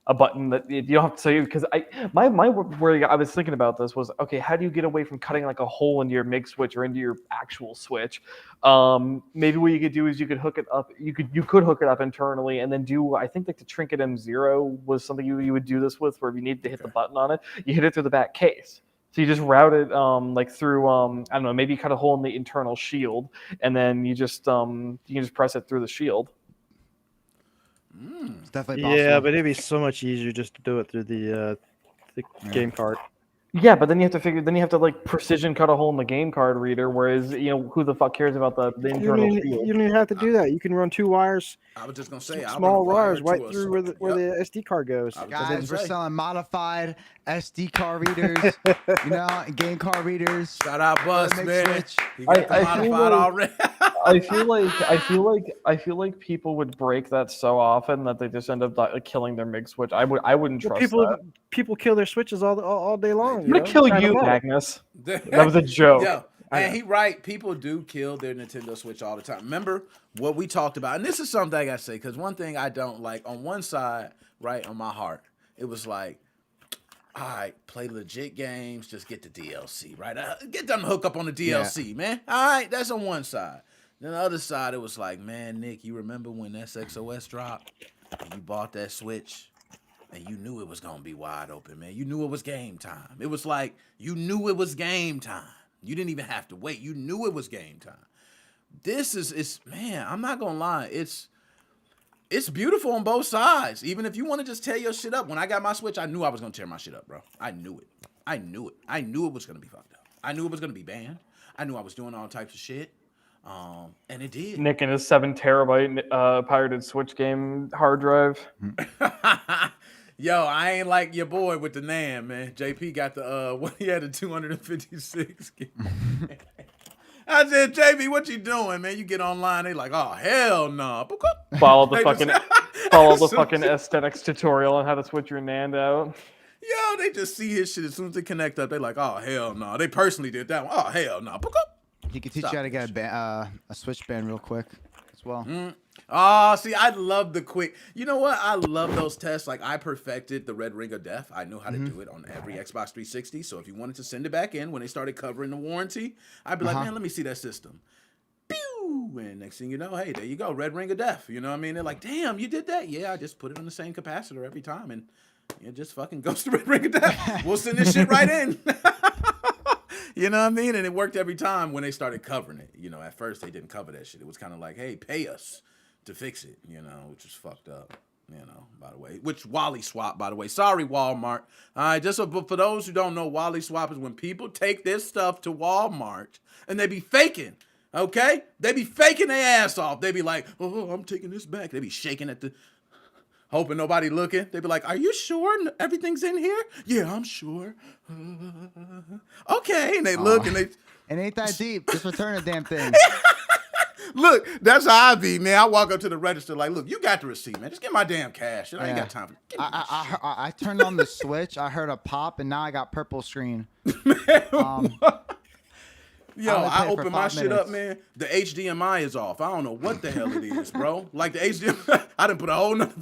a button that you don't have to say because my where I was thinking about this was okay, how do you get away from cutting like a hole into your Mig Switch or into your actual switch? Maybe what you could do is you could hook it up. You could hook it up internally and then do I think like the Trinket M0 was something you would do this with where if you needed to hit the button on it, you hit it through the back case. So you just route it like through I don't know, maybe you cut a hole in the internal shield and then you just you can just press it through the shield. It's definitely possible. Yeah, but it'd be so much easier just to do it through the game card. Yeah, but then you have to like precision cut a hole in the game card reader, whereas who the fuck cares about the You internal don't shield? even have to do that. You can run 2 wires, I was just gonna say, I'll small run a wire wires, right to a through where Yep. the SD card goes. I was Guys, we're say. selling modified SD card readers, and game card readers. Shout out Bus, Mig man. Switch. You got the I modified feel like- already. I feel like people would break that so often that they just end up like, killing their Mig Switch. I wouldn't Well, trust that. people kill their switches all day long. I'm gonna kill you, Magnus. That was a joke. Yo, and he right. People do kill their Nintendo Switch all the time. Remember what we talked about, and this is something I gotta say because one thing I don't like on one side, right on my heart, it was like, all right, play legit games, just get the DLC, right? Get them to hook up on the DLC, man. All right, that's on one side. Then the other side, it was like, man, Nick, you remember when SXOS dropped and you bought that Switch? And you knew it was gonna be wide open, man. You knew it was game time. It was like you knew it was game time. You didn't even have to wait. You knew it was game time. This is man, I'm not gonna lie. It's beautiful on both sides. Even if you want to just tear your shit up. When I got my Switch, I knew I was gonna tear my shit up, bro. I knew it. I knew it was gonna be fucked up. I knew it was gonna be banned. I knew I was doing all types of shit. And it did. Nick and his 7 terabyte pirated Switch game hard drive. Yo, I ain't like your boy with the NAND, man. JP got the he had the 256 gig. I said, JP, what you doing, man? You get online, they like, oh hell no. Follow the fucking aesthetics tutorial on how to switch your NAND out. Yo, they just see his shit as soon as they connect up. They like, oh hell no. They personally did that one. Oh hell no. He could teach you how to get a Switch band real quick as well. Oh, see, I love the quick. You know what? I love those tests. Like, I perfected the red ring of death. I knew how to do it on every Xbox 360. So if you wanted to send it back in when they started covering the warranty, I'd be like, man, let me see that system. Pew! And next thing you know, hey, there you go, red ring of death. You know what I mean? They're like, damn, you did that? Yeah, I just put it on the same capacitor every time, and it just fucking goes to red ring of death. We'll send this shit right in. You know what I mean? And it worked every time when they started covering it. You know, at first they didn't cover that shit. It was kind of like, hey, pay us to fix it, you know, which is fucked up, you know, by the way. Which Wally Swap, by the way. Sorry, Walmart. All right, just for those who don't know, Wally Swap is when people take this stuff to Walmart and they be faking, okay? They be faking their ass off. They be like, oh, I'm taking this back. They be shaking at the... hoping nobody looking. They be like, are you sure everything's in here? Yeah, I'm sure. Okay, and they look and they... It ain't that deep. Just return the damn thing. Look, that's how I be, man. I walk up to the register like, look, you got the receipt, man. Just get my damn cash. I ain't got time for it. I turned on the Switch. I heard a pop, and now I got purple screen. Yo, I open my shit up, man. The HDMI is off. I don't know what the hell it is, bro. Like the HDMI, I done put a whole nother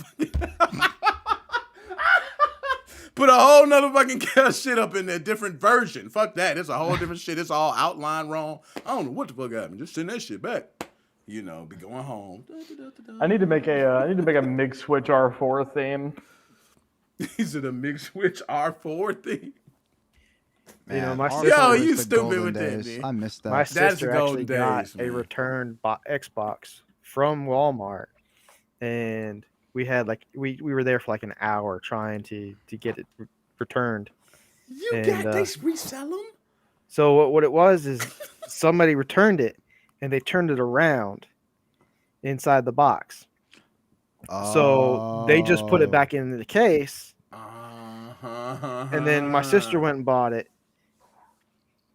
fucking shit up in there, different version. Fuck that. It's a whole different shit. It's all outlined wrong. I don't know what the fuck happened. Just send that shit back. You know, be going home. I need to make a Mig Switch R4 theme. Is it a Mig Switch R4 thing? Man, You know, my R4 sister- Yo, was you the stupid golden with that, days. dude. I missed that. My That's sister the actually golden got days, a man. returned Xbox from Walmart, and we had we were there for like an hour trying to get it returned. They resell them? So what it was is somebody returned it, and they turned it around inside the box. So they just put it back into the case, and then my sister went and bought it.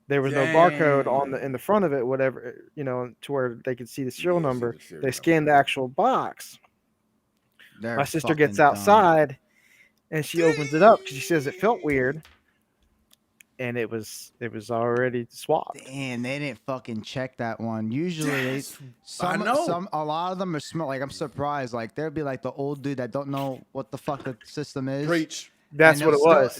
There was no barcode in the front of it, whatever, you know, to where they could see the serial number. They scanned the actual box. My sister gets outside, and she opens it up because she says it felt weird, and it was already swapped. And they didn't fucking check that one. Usually, a lot of them are smart. Like, I'm surprised. Like, there'd be like the old dude that don't know what the fuck the system is. Preach. That's what it was.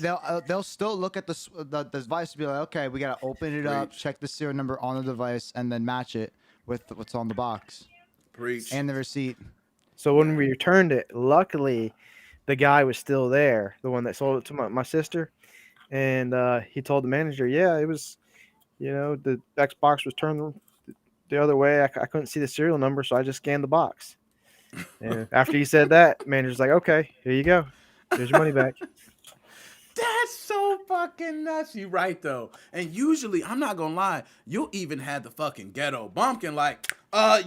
They'll still look at the device and be like, okay, we gotta open it up, check the serial number on the device, and then match it with what's on the box. Preach. And the receipt. So when we returned it, luckily, the guy was still there, the one that sold it to my sister, and he told the manager, yeah, it was, you know, the Xbox was turned the other way. I couldn't see the serial number, so I just scanned the box. And after he said that, manager's like, okay, here you go. Here's your money back. That's so fucking nuts. You right, though. And usually, I'm not gonna lie, you'll even have the fucking ghetto bumpkin like,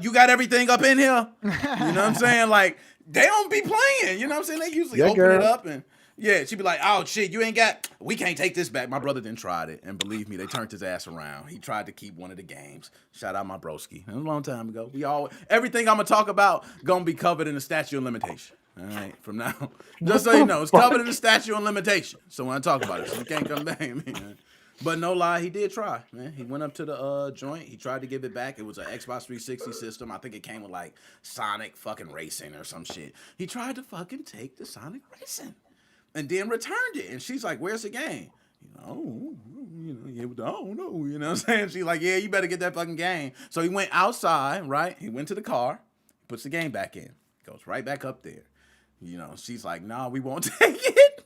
you got everything up in here? You know what I'm saying? Like, they don't be playing. You know what I'm saying? They usually open it up and, yeah, she'd be like, oh, shit, you ain't got, we can't take this back. My brother then tried it, and believe me, they turned his ass around. He tried to keep one of the games. Shout out my broski. A long time ago. Everything I'm gonna talk about gonna be covered in the statute of limitation. All right, from now, just so you know, it's covered in the statute of limitation. So when I talk about it, so you can't come back, man. But no lie, he did try, man. He went up to the joint. He tried to give it back. It was an Xbox 360 system. I think it came with like Sonic fucking Racing or some shit. He tried to fucking take the Sonic Racing and then returned it. And she's like, "Where's the game?" I don't know. You know what I'm saying? She's like, "Yeah, you better get that fucking game." So he went outside, right? He went to the car, puts the game back in, goes right back up there. You know, she's like, "Nah, we won't take it."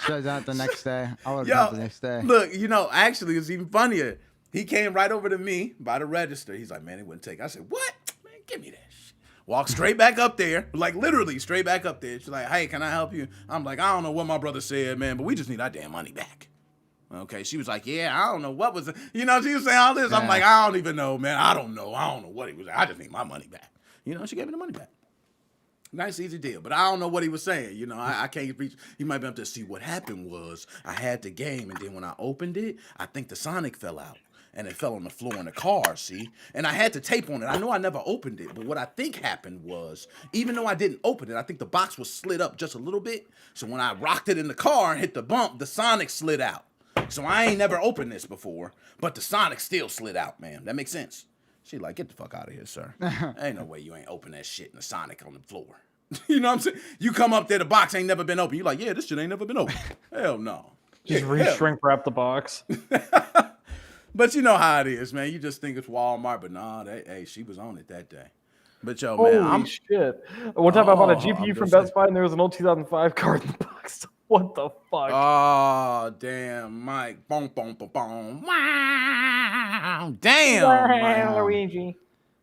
should have done it the next day. I would have Yo, done it the next day. look, actually, it's even funnier. He came right over to me by the register. He's like, man, it wouldn't take. I said, what? Man, give me that shit. Walk straight back up there, like literally straight back up there. She's like, hey, can I help you? I'm like, I don't know what my brother said, man, but we just need our damn money back. Okay, she was like, yeah, I don't know what was it. She was saying all this. I'm like, I don't even know, man. I don't know what he was. I just need my money back. She gave me the money back. Nice, easy deal. But I don't know what he was saying. I can't reach. He might be able to see what happened was I had the game, and then when I opened it, I think the Sonic fell out. And it fell on the floor in the car, see? And I had the tape on it. I know I never opened it, but what I think happened was, even though I didn't open it, I think the box was slid up just a little bit. So when I rocked it in the car and hit the bump, the Sonic slid out. So I ain't never opened this before, but the Sonic still slid out, man. That makes sense. She like, get the fuck out of here, sir. Ain't no way you ain't open that shit and the Sonic on the floor. You know what I'm saying? You come up there, the box ain't never been open. You like, yeah, this shit ain't never been open. Hell no. Just re-shrink wrap the box. But you know how it is, man. You just think it's Walmart, but nah, she was on it that day. But yo, holy man, shit. One time I bought a GPU from Best Buy and there was an old 2005 card in the box. What the fuck? Oh, damn, Mike. Boom, boom, boom, boom. Wow. Damn, Mike. Luigi.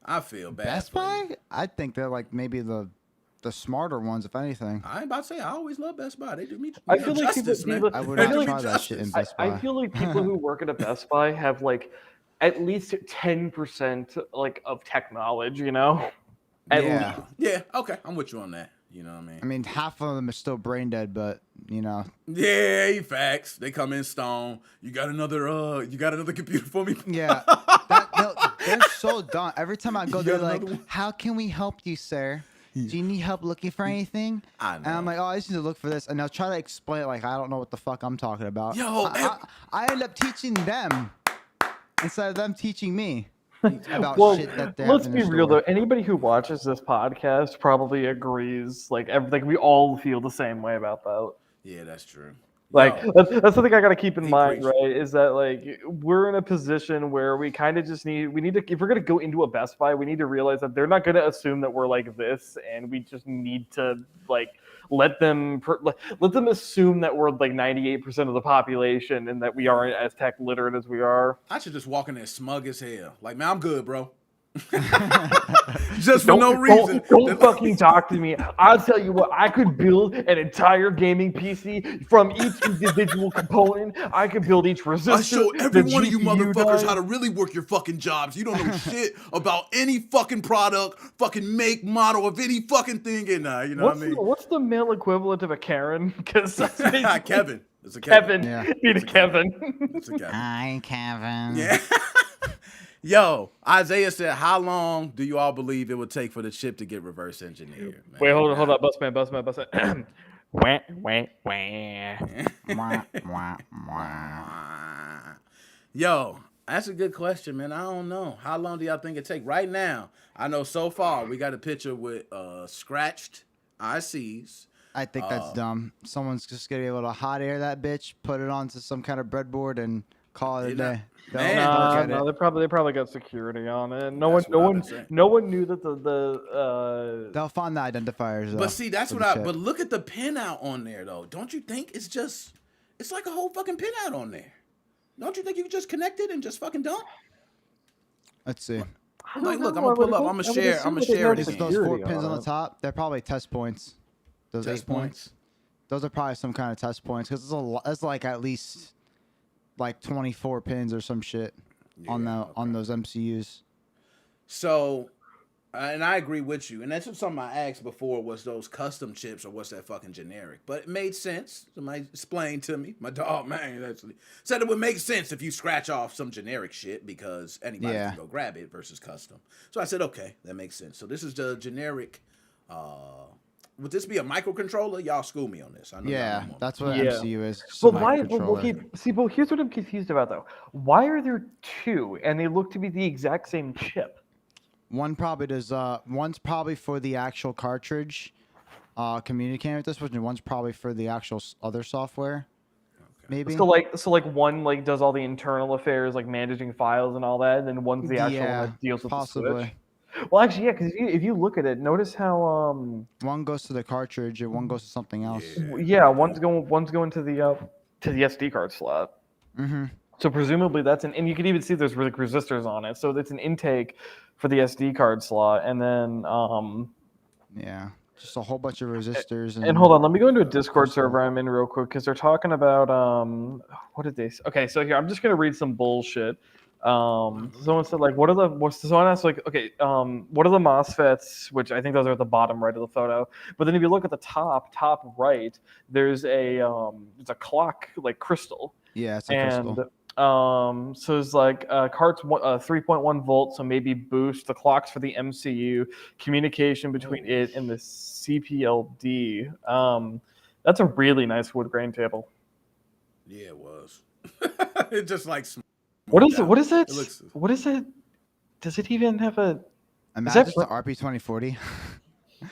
I feel bad. Best for Buy? you. I think they're like maybe the smarter ones, if anything. I ain't about to say I always love Best Buy. They do me I feel like justice, people, man. I would I not feel try like that shit in Best Buy. I feel like people who work at a Best Buy have like at least 10% like of tech knowledge, At Yeah. least. Yeah, okay. I'm with you on that. You know what I mean? I mean, half of them are still brain dead, but Yeah, facts. They come in stone. You got another computer for me? Yeah. They're so dumb. Every time I go, they're like, how can we help you, sir? Do you need help looking for anything? I know. And I'm like, oh, I just need to look for this. And they'll try to explain it like I don't know what the fuck I'm talking about. Yo, I end up teaching them instead of them teaching me about shit that they let's have in be the real store. though. Anybody who watches this podcast probably agrees. Like everything, we all feel the same way about that. Yeah, that's true. Like Yo, that's the thing I gotta keep in mind, preached. right? Is that like we're in a position where we kind of just need to if we're gonna go into a Best Buy, we need to realize that they're not gonna assume that we're like this, and we just need to like let them assume that we're like 98% of the population and that we aren't as tech literate as we are. I should just walk in there smug as hell. Like, man, I'm good, bro. Just for no reason. Don't fucking talk to me. I'll tell you what, I could build an entire gaming PC from each individual component. I could build each resistor. I show every the one of you GPU motherfuckers die. how to really work your fucking jobs. You don't know shit about any fucking product, fucking make, model of any fucking thing in there. You know what I mean? What's the male equivalent of a Karen? Because that's Kevin. It's a Kevin. Yeah. Be the Kevin. It's a Kevin. Hi, Kevin. Yeah. Yo, Isaiah said, how long do you all believe it would take for the chip to get reverse engineered? Man? Wait, hold on, Busman. Wah, wah, wah. Wah, wah. Yo, that's a good question, man. I don't know. How long do y'all think it take? Right now, I know so far we got a picture with scratched ICs. I think that's dumb. Someone's just gonna be able to hot air that bitch, put it onto some kind of breadboard, and call it a day. Man. No, they probably got security on it. No That's what I've one been saying. no one knew that the They'll find the identifiers. Though, But see, that's for what the I. chip. But look at the pinout on there, though. Don't you think it's like a whole fucking pinout on there? Don't you think you could just connect it and just fucking dump? Let's see. Like, look, I'm gonna pull up. I'm gonna share. I'm gonna share it It's again. those 4 pins on the top. They're probably test points. Those Test 8 points. Those are probably some kind of test points because it's like at least like 24 pins or some shit on those MCUs. So, and I agree with you. And that's what something I asked before was those custom chips or what's that fucking generic? But it made sense. Somebody explained to me. My dog, man, actually said it would make sense if you scratch off some generic shit because anybody can go grab it versus custom. So I said, okay, that makes sense. So this is the generic. Would this be a microcontroller? Y'all school me on this. I know Yeah, that's what Yeah. MCU is. just But a why? microcontroller. But here's what I'm confused about though. Why are there two and they look to be the exact same chip? One probably does. One's probably for the actual cartridge, communicating with this, and one's probably for the actual other software. Maybe. So like one like does all the internal affairs like managing files and all that, and then one's the actual one that deals with the possibly. switch. Well, actually, yeah, because if you look at it, notice how One goes to the cartridge and one goes to something else. yeah, one's going to the SD card slot. Mm-hmm. So presumably that's and you can even see there's like resistors on it. So it's an intake for the SD card slot, and then Yeah, just a whole bunch of resistors. and hold on, let me go into a uh, Discord crystal. server I'm in real quick because they're talking about what did they say? Okay, so here I'm just gonna read some bullshit. Someone said like, someone asked like, okay, what are the MOSFETs? Which I think those are at the bottom right of the photo. But then if you look at the top right, there's a clock like crystal. Yeah, it's a And crystal. so it's like cart's 3.1 volts, so maybe boost. The clock's for the MCU, communication between it and the CPLD. That's a really nice wood grain table. Yeah, it was. It just like What is it? What is it? It looks. What is it? Does it even have a? Imagine it's the RP2040.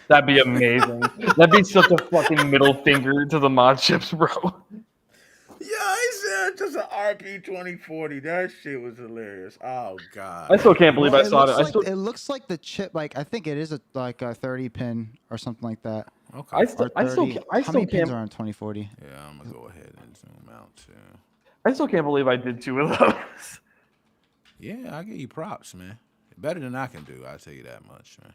That'd be amazing. That'd be such a fucking middle finger to the mod chips, bro. Yeah, I said just an RP2040. That shit was hilarious. Oh god. I still can't believe I saw it. It looks like the chip. Like I think it is like a 30 pin or something like that. Okay. I still How many pins can't. are on 2040? Yeah, I'm gonna go ahead and zoom out too. I still can't believe I did 2 of those. Yeah, I give you props, man. Better than I can do. I'll tell you that much, man.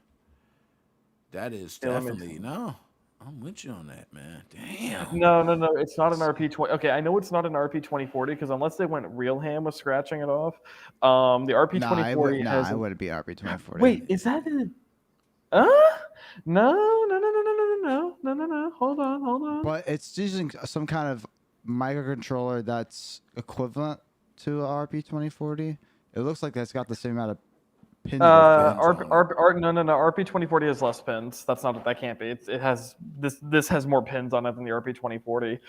That is Yeah, definitely no. I'm with you on that, man. Damn. No. It's not an RP20. Okay, I know it's not an RP2040 because unless they went real ham with scratching it off, the RP2040 has. it wouldn't be RP2040. Wait, is that a? No. Hold on. But it's using some kind of microcontroller that's equivalent to a RP2040. It looks like it's got the same amount of pins. RP2040 has less pins. That can't be. It has this has more pins on it than the RP2040. Okay.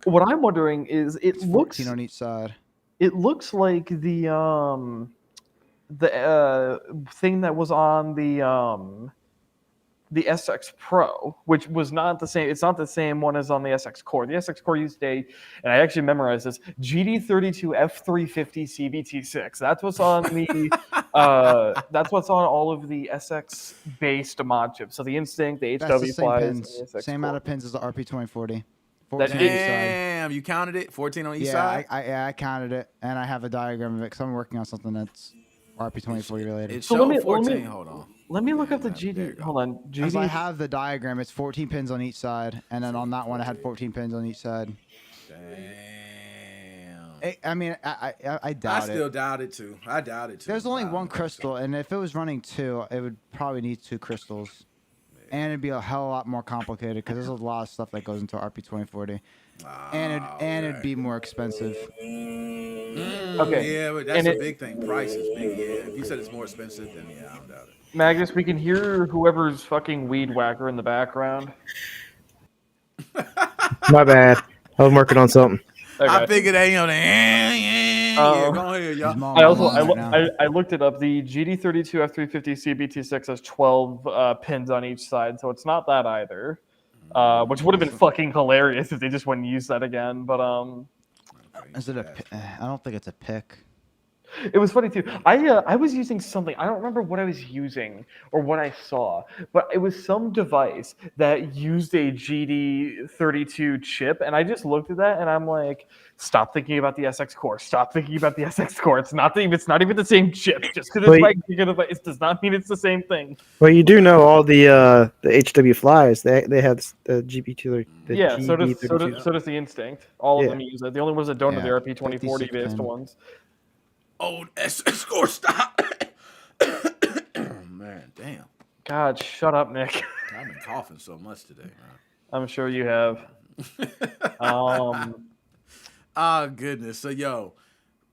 What I'm wondering is It's 14 on each side. It looks like the thing that was on the SX Pro, which was not the same. It's not the same one as on the SX Core. The SX Core used and I actually memorized this, GD32 F350 CBT6. That's what's on the that's what's on all of the SX based mod chips. So the Instinct, the That's the HW same Flies, pins. and the SX Same amount of pins as the RP2040. 14 That on each side. Damn, you counted it? 14 on each side? I counted it, and I have a diagram of it because I'm working on something that's RP2040 related. It So showed let me- 14. Hold on. Let me look up the there you GD. go. Hold on, Because I GD. have the diagram, it's 14 pins on each side, and then on that one I had 14 pins on each side. Damn. I mean, I doubt I it. still doubt it too. I doubt it too. There's only I one don't think crystal, and if it was running 2, it would probably need 2 crystals. And it'd be a hell of a lot more complicated because there's a lot of stuff that goes into RP2040. And it'd be more expensive. Okay. Yeah, but that's a big thing. Price is big. Yeah. If you said it's more expensive, then yeah, I don't doubt it. Magnus, we can hear whoever's fucking weed whacker in the background. My bad. I was working on something. Okay. I figured they, yeah, go ahead, His y'all. mom I also right now. I looked it up. The GD32 F350 CBT6 has 12 pins on each side, so it's not that either. Which would have been fucking hilarious if they just wouldn't use that again. But Is it I don't think it's a pick. it was funny too. I was using something. I don't remember what I was using or what I saw, but it was some device that used a GD32 chip, and I just looked at that and I'm like, stop thinking about the SX Core. Stop thinking about the SX Core. It's not even the same chip. Just because it's like a device does not mean it's the same thing. Well, you do know all the HW flies. They have the GP2. Yeah, so does GD32. so does the Instinct. All of Yeah. them use it. The only ones that don't are the Yeah, RP2040 based 56 pin. ones. Old SX score stop. Man, damn. God, shut up, Nick. I've been coughing so much today, man. I'm sure you have. Goodness. So yo,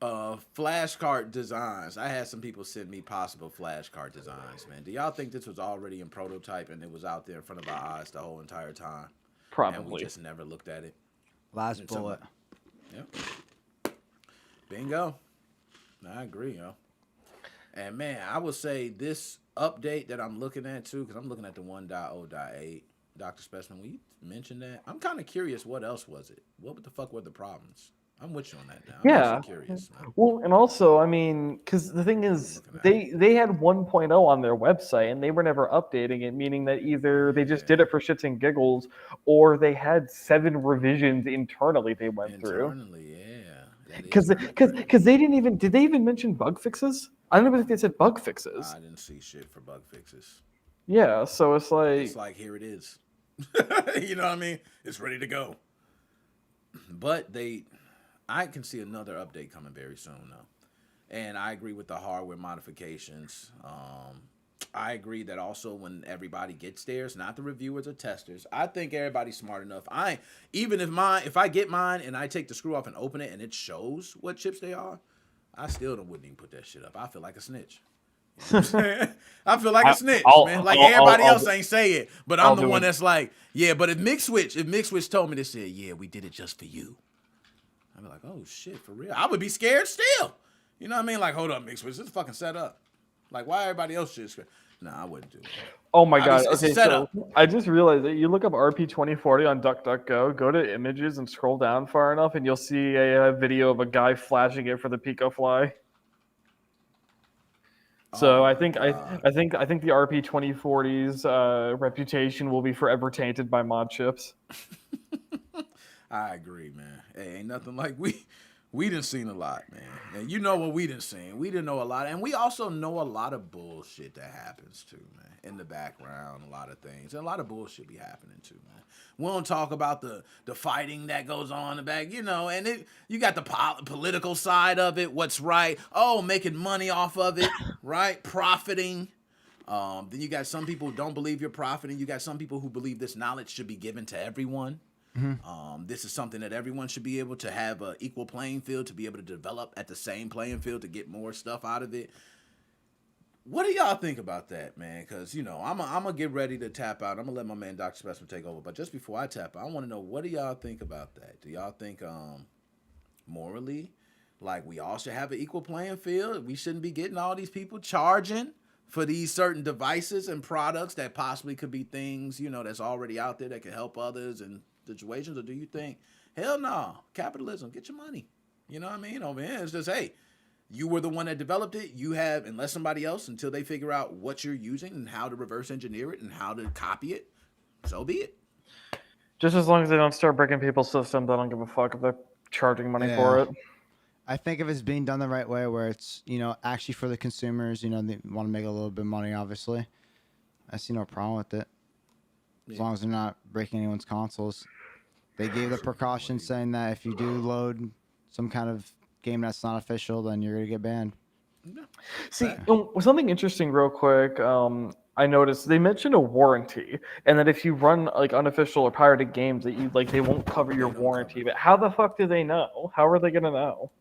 flashcart designs. I had some people send me possible flashcart designs, man. Do y'all think this was already in prototype and it was out there in front of our eyes the whole entire time? And we Probably. just never looked at it. Last It's bullet. Yep. Bingo. I agree, yo. And man, I would say this update that I'm looking at too, because I'm looking at the 1.0.8. Dr. Specimen, will you mention that? I'm kind of curious. What else was it? What the fuck were the problems? I'm with you on that now. I'm Yeah. actually curious, man. Well, and also, I mean, because the thing is, they had 1.0 on their website, and they were never updating it, meaning that either they just did it for shits and giggles, or they had 7 revisions internally they went through. Internally, yeah. Because they didn't even did they even mention bug fixes? I don't even think they said bug fixes. I didn't see shit for bug fixes. Yeah, so it's like here it is. You know what I mean? It's ready to go. But I can see another update coming very soon though. And I agree with the hardware modifications. I agree that also when everybody gets theirs, not the reviewers or testers, I think everybody's smart enough. If I get mine and I take the screw off and open it and it shows what chips they are, I still wouldn't even put that shit up. I feel like a snitch. You know what I'm saying? I feel like a snitch, man. Like everybody else ain't say it, but I'm the one that's like, yeah. But if MigSwitch told me this, said, yeah, we did it just for you. I'd be like, oh shit, for real. I would be scared still. You know what I mean? Like, hold up, MigSwitch, this is fucking set up. Like, why everybody else shit scared? Nah, I wouldn't do it. Oh my god. It's Okay, set so up. I just realized that you look up RP2040 on DuckDuckGo, go to images and scroll down far enough, and you'll see a video of a guy flashing it for the PicoFly. So I think the RP2040's reputation will be forever tainted by mod chips. I agree, man. Hey, ain't nothing like we done seen a lot, man. And you know what we done seen. We didn't know a lot. And we also know a lot of bullshit that happens too, man. In the background, a lot of things. And a lot of bullshit be happening too, man. We don't talk about the fighting that goes on in the back, you know, and you got the political side of it, what's right. Oh, making money off of it, right? Profiting. Then you got some people who don't believe you're profiting. You got some people who believe this knowledge should be given to everyone. Mm-hmm. This is something that everyone should be able to have an equal playing field, to be able to develop at the same playing field, to get more stuff out of it. What do y'all think about that, man? Because, you know, I'm going to get ready to tap out. I'm going to let my man Dr. Specimen take over. But just before I tap out, I want to know, what do y'all think about that? Do y'all think morally, like, we all should have an equal playing field? We shouldn't be getting all these people charging for these certain devices and products that possibly could be things, you know, that's already out there that can help others and situations? Or do you think, hell no, capitalism, get your money? You know what I mean? Over here, it's just, hey, you were the one that developed it. You have, unless somebody else, until they figure out what you're using and how to reverse engineer it and how to copy it, so be it. Just as long as they don't start breaking people's systems, I don't give a fuck if they're charging money for it. I think if it's being done the right way, where it's, you know, actually for the consumers, you know, they want to make a little bit of money, obviously, I see no problem with it. As long as they're not breaking anyone's consoles. They gave the precaution saying that if you do load some kind of game that's not official, then you're going to get banned. See, something interesting real quick, I noticed they mentioned a warranty, and that if you run like unofficial or pirated games, that you like they won't cover your warranty. But how the fuck do they know? How are they going to know?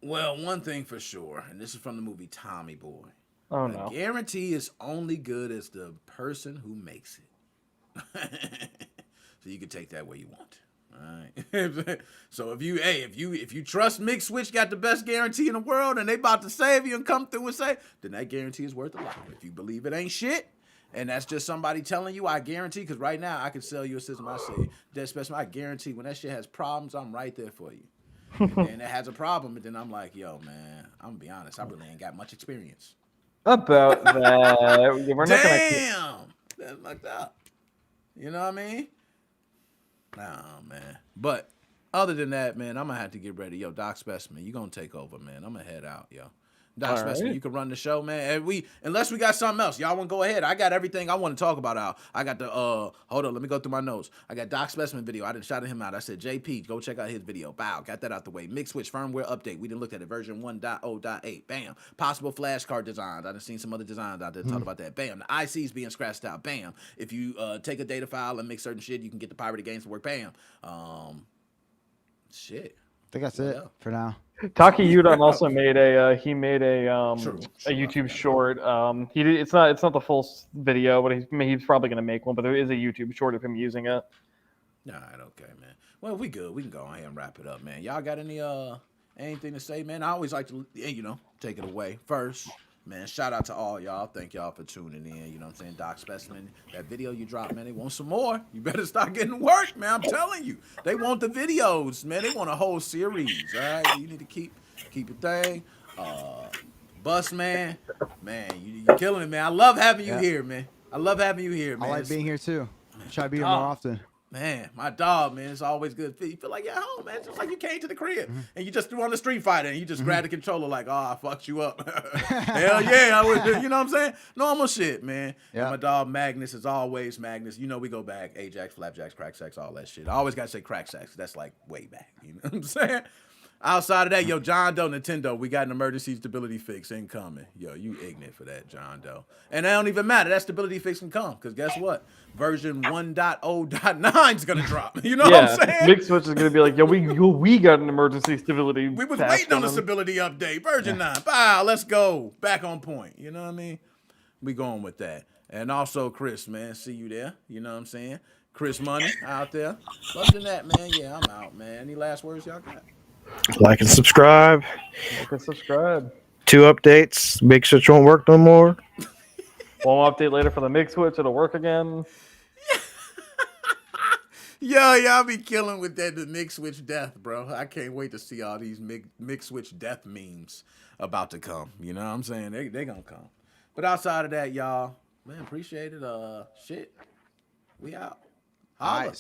Well, one thing for sure, and this is from the movie Tommy Boy. Oh no. Guarantee is only good as the person who makes it. So you can take that where you want. All right. So if you trust MigSwitch got the best guarantee in the world and they about to save you and come through and say, then that guarantee is worth a lot. If you believe it ain't shit, and that's just somebody telling you, I guarantee, because right now I can sell you a system. I say, that specimen, I guarantee when that shit has problems, I'm right there for you. And it has a problem, and then I'm like, yo, man, I'm gonna be honest, I really ain't got much experience about that. We're not Damn, that's fucked up. You know what I mean? Nah, man. But other than that, man, I'm gonna have to get ready. Yo, Doc Specimen, you gonna take over, man. I'm gonna head out, yo. Doc Specimen, you can run the show, man. And unless we got something else, y'all want to go ahead. I got everything I want to talk about out. I got the hold on, let me go through my notes. I got Doc Specimen video. I didn't shout him out. I said, JP, go check out his video. Bow, got that out the way. MigSwitch firmware update. We didn't look at it. Version 1.0.8. Bam. Possible flashcard designs. I done seen some other designs out there talk about that. Bam. The IC's being scratched out. Bam. If you take a data file and make certain shit, you can get the pirated games to work. Bam. Shit. I think that's it for now. Taki Udon also made a YouTube short. It's not the full video, but he's probably gonna make one. But there is a YouTube short of him using it. All right, okay, man. Well, we good. We can go ahead and wrap it up, man. Y'all got any anything to say, man? I always like to, you know, take it away first. Man, shout out to all y'all. Thank y'all for tuning in. You know what I'm saying? Doc Specimen, that video you dropped, man, they want some more. You better start getting work, man. I'm telling you. They want the videos, man. They want a whole series, all right? You need to keep your thing. Bus, man, you're killing it, man. I love having you here, man. I love having you here, man. I like being here too. Try to be here more often. Man, my dog, man, it's always good. You feel like you're at home, man. It's just like you came to the crib and you just threw on the Street Fighter and you just grabbed the controller like, oh, I fucked you up. Hell yeah, I would. You know what I'm saying? Normal shit, man. Yeah. And my dog Magnus is always Magnus. You know we go back. Ajax, Flapjacks, Crack Sacks, all that shit. I always gotta say Crack Sacks. That's like way back. You know what I'm saying? Outside of that, yo, John Doe, Nintendo, we got an emergency stability fix incoming. Yo, you ignorant for that, John Doe. And that don't even matter. That stability fix can come. Because guess what? Version 1.0.9 is going to drop. You know what I'm saying? MigSwitch is going to be like, yo, we got an emergency stability. We was patch waiting on the coming. stability update. Version 9. Wow, let's go. Back on point. You know what I mean? We going with that. And also, Chris, man, see you there. You know what I'm saying? Chris Money out there. Other than that, man, yeah, I'm out, man. Any last words y'all got? Like and subscribe. Like and subscribe. 2 updates. MigSwitch won't work no more. One update later for the Mig Switch. It'll work again. Yo, y'all be killing with the Mig Switch death, bro. I can't wait to see all these Mig Switch death memes about to come. You know what I'm saying? They gonna come. But outside of that, y'all, man, appreciate it. Shit. We out. Holla. Nice.